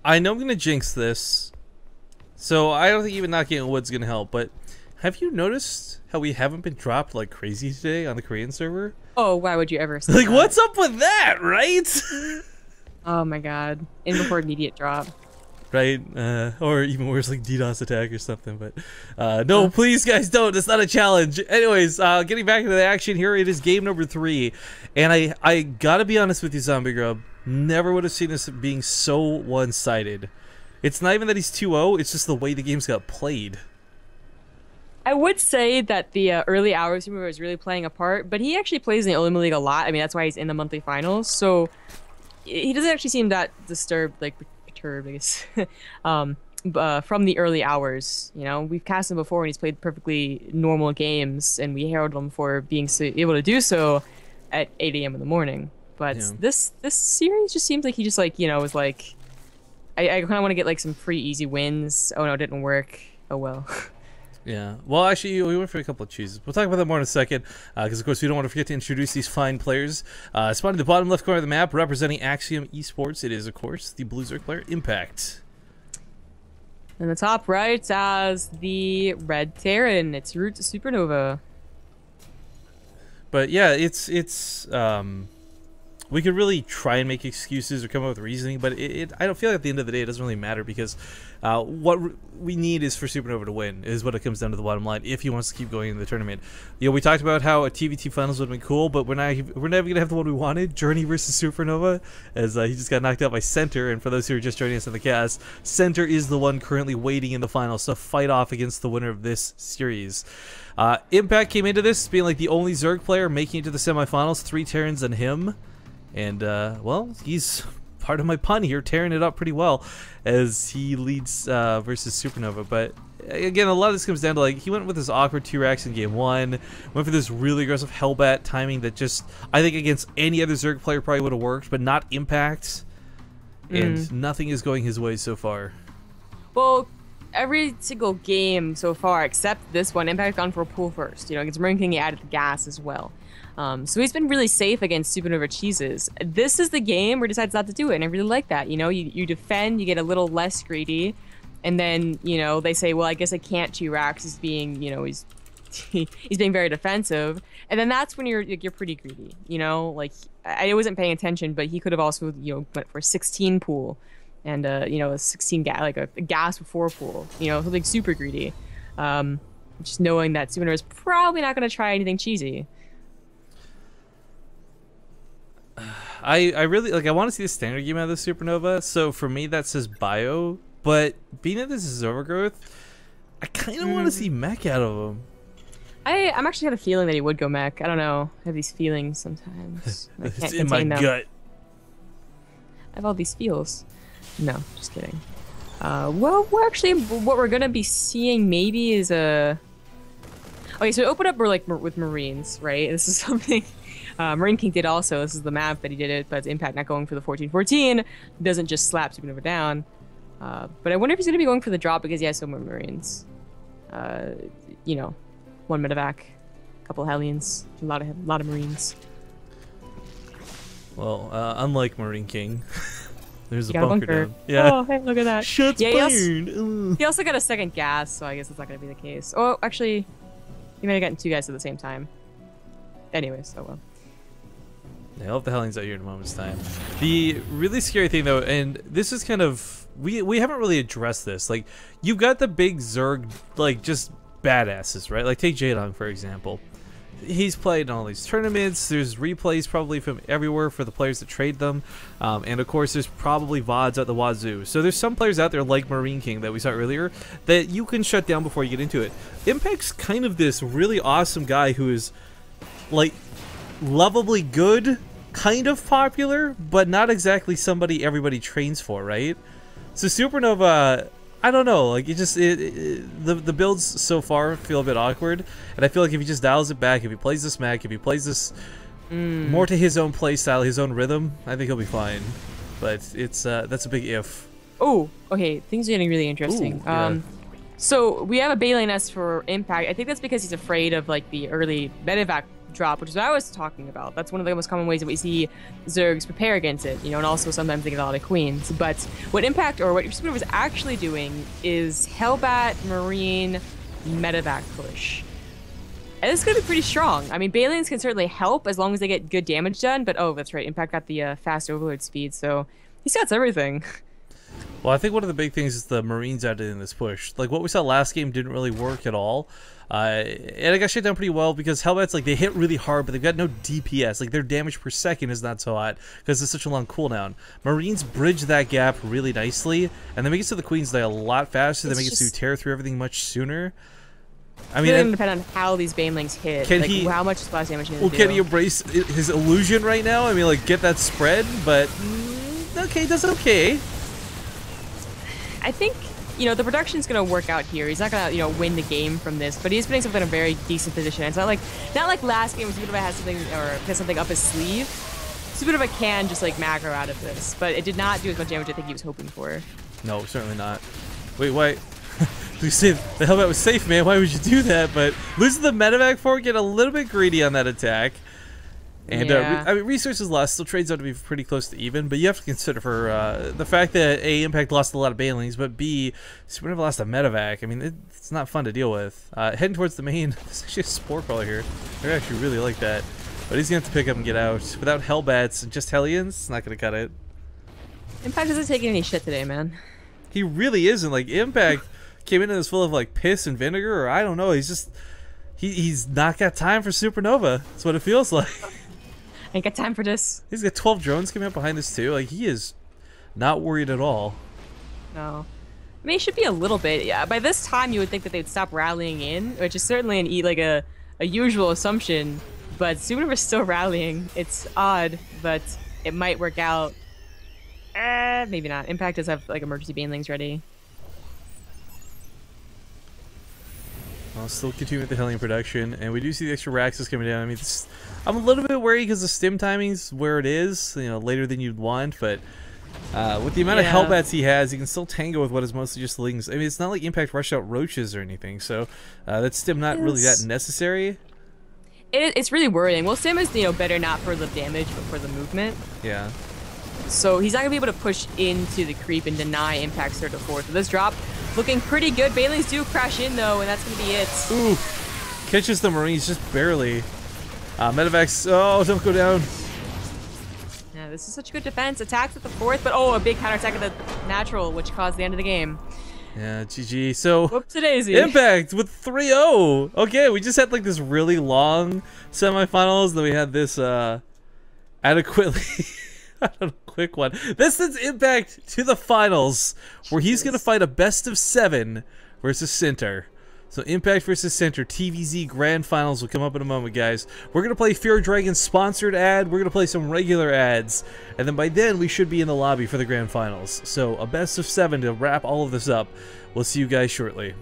I know I'm gonna jinx this, so I don't think even not getting wood's gonna help. But have you noticed how we haven't been dropped like crazy today on the Korean server? Oh, why would you ever say Like, that? what's up with that, right? Oh my god. In before immediate drop. Right? Or even worse, like DDoS attack or something. But no, please, guys, don't. It's not a challenge. Anyways, getting back into the action here, it is game number 3. And I gotta be honest with you, Zombie Grub. Never would have seen this being so one-sided. It's not even that he's 2-0, it's just the way the games got played. I would say that the early hours he was really playing a part, but he actually plays in the OlimoLeague a lot. I mean, that's why he's in the monthly finals. So he doesn't actually seem that disturbed, like perturbed, I guess, from the early hours. You know, we've cast him before and he's played perfectly normal games, and we heralded him for being able to do so at 8 a.m. in the morning. But yeah, this series just seems like he just like, you know, was like, I kind of want to get like some free easy wins. Oh no, it didn't work. Oh well. Yeah. Well, actually, we went for a couple of chooses. We'll talk about that more in a second, because of course we don't want to forget to introduce these fine players. Spotted in the bottom left corner of the map, representing Axiom Esports, it is of course the Blue Zerg player Impact. In the top right as the Red Terran, it's route to SuperNova. But yeah, we could really try and make excuses or come up with reasoning, but I don't feel like at the end of the day it doesn't really matter, because what we need is for SuperNova to win, is what it comes down to the bottom line, if he wants to keep going in the tournament. You know, we talked about how a TVT finals would have been cool, but we're never going to have the one we wanted, Journey versus SuperNova, as he just got knocked out by Center. And for those who are just joining us on the cast, Center is the one currently waiting in the finals to fight off against the winner of this series. Impact came into this being like the only Zerg player making it to the semifinals, 3 Terrans and him. And, well, he's part of my pun here, tearing it up pretty well as he leads versus SuperNova. But, again, a lot of this comes down to, like, he went with his awkward T-Rex in game 1, went for this really aggressive Hellbat timing that just, I think against any other Zerg player probably would have worked, but not Impact. And nothing is going his way so far. Well, every single game so far, except this one, Impact gone for a pull first. You know, against Marine King, he added the gas as well. So he's been really safe against SuperNova cheeses. This is the game where he decides not to do it, and I really like that. You know, you defend, you get a little less greedy, and then, you know, they say, well, I guess I can't T-Rax. He's being, you know, he's being very defensive, and then that's when you're pretty greedy. You know, like, I wasn't paying attention, but he could have also, you know, went for a 16 pool, and you know, a 16 like a gas before pool. You know, something super greedy. Just knowing that SuperNova is probably not going to try anything cheesy. I really, like, I want to see the standard game out of the SuperNova, so for me that says bio, but being that this is Overgrowth, I kind of want to see mech out of him. I'm actually had a feeling that he would go mech. I don't know. I have these feelings sometimes. I can't It's in my gut. I have all these feels. No, just kidding. Well, what we're gonna be seeing maybe is a... Okay, so open up with Marines, right? This is something... Marine King did also. This is the map that he did it, but Impact not going for the 14-14 doesn't just slap SuperNova down. But I wonder if he's going to be going for the drop because he has so many Marines. You know, 1 medevac, a couple Hellions, a lot of Marines. Well, unlike Marine King, there's a bunker down. Yeah. Oh, hey, look at that. Shots fired. He also got a second gas, so I guess that's not going to be the case. Oh, actually, he might have gotten 2 guys at the same time. Anyways, oh well. Yeah, I'll have the Hellions out here in a moment's time. The really scary thing, though, and this is kind of... We haven't really addressed this. Like, you've got the big Zerg, like, just badasses, right? Like, take Jaedong, for example. He's played in all these tournaments. There's replays probably from everywhere for the players that trade them. And, of course, there's probably VODs at the wazoo. So there's some players out there, like Marine King that we saw earlier, that you can shut down before you get into it. Impact's kind of this really awesome guy who is, like, lovably good, kind of popular, but not exactly somebody everybody trains for, right? So SuperNova, I don't know, like, the builds so far feel a bit awkward, and I feel like if he just dials it back, if he plays this mech, if he plays this more to his own play style, his own rhythm, I think he'll be fine. But it's that's a big if. Oh, okay, things are getting really interesting. Ooh, yeah. So we have a Baleen S for Impact. I think that's because he's afraid of like the early medevac drop, which is what I was talking about. That's one of the most common ways that we see Zergs prepare against it, you know, and also sometimes they get a lot of queens. But what Impact, or what SuperNova was actually doing, is Hellbat, Marine, Medevac push. And this is going to be pretty strong. I mean, Balians can certainly help as long as they get good damage done, but oh, that's right, Impact got the fast overload speed, so he's got everything. Well, I think one of the big things is the Marines added in this push. Like, what we saw last game didn't really work at all. And it got shut down pretty well because Hellbats, like, they hit really hard, but they've got no DPS. Like, their damage per second is not so hot because it's such a long cooldown. Marines bridge that gap really nicely, and they make it so the Queens die a lot faster. They make it so you tear through everything much sooner. I mean, it's going to depend on how these Banelings hit. Can like, he, how much splash damage he well, can he embrace his illusion right now? I mean, like, get that spread, but okay, that's okay. I think, you know, the production's going to work out here. He's not going to, you know, win the game from this, but he's putting himself in a very decent position. It's not like last game where SuperNova has something, or has something up his sleeve. SuperNova can just, like, macro out of this, but it did not do as much damage I think he was hoping for. No, certainly not. Wait, why? You said the Hellbat was safe, man. Why would you do that? But losing the medevac for it, get a little bit greedy on that attack. And yeah. I mean, resources lost still trades out to be pretty close to even, but you have to consider for the fact that A, Impact lost a lot of Banelings, but B, SuperNova lost a medevac. I mean, it's not fun to deal with. Heading towards the main, there's actually a Spore Crawler here. I actually really like that. But he's going to have to pick up and get out. Without Hellbats and just Hellions, it's not going to cut it. Impact isn't taking any shit today, man. He really isn't. Like, Impact came into this full of, like, piss and vinegar, or I don't know. He's just... He's not got time for SuperNova. That's what it feels like. I ain't got time for this. He's got 12 drones coming up behind this too. Like, he is not worried at all. No. I mean, he should be a little bit. Yeah, by this time you would think that they'd stop rallying in, which is certainly a usual assumption, but SuperNova's still rallying. It's odd, but it might work out. Maybe not. Impact does have, like, emergency Banelings ready. I'll still continue with the Hellion production, and we do see the extra Raxus coming down. I mean, I'm a little bit worried because the stim timing's where it is, you know, later than you'd want, but with the amount of Hellbats he has, he can still tango with what is mostly just Lings. I mean, it's not like Impact rushed out Roaches or anything, so that stim not really that necessary. It's really worrying. Well, stim is, you know, better not for the damage, but for the movement. Yeah. So he's not going to be able to push into the creep and deny Impact's third or fourth. So this drop looking pretty good. Banelings do crash in, though, and that's going to be it. Ooh. Catches the Marines just barely. Medevacs, oh, don't go down. Yeah, this is such good defense. Attacks at the fourth, but oh, a big counterattack at the natural, which caused the end of the game. Yeah, GG. So, whoopsie-daisy. Impact with 3-0. Okay, we just had like this really long semifinals, then we had this adequately... I don't know, quick one. This sends Impact to the finals, where he's going to fight a best-of-7 versus Center. So Impact versus Center, TVZ Grand Finals will come up in a moment, guys. We're going to play Fear Dragon's sponsored ad. We're going to play some regular ads. And then by then, we should be in the lobby for the Grand Finals. So a best-of-7 to wrap all of this up. We'll see you guys shortly.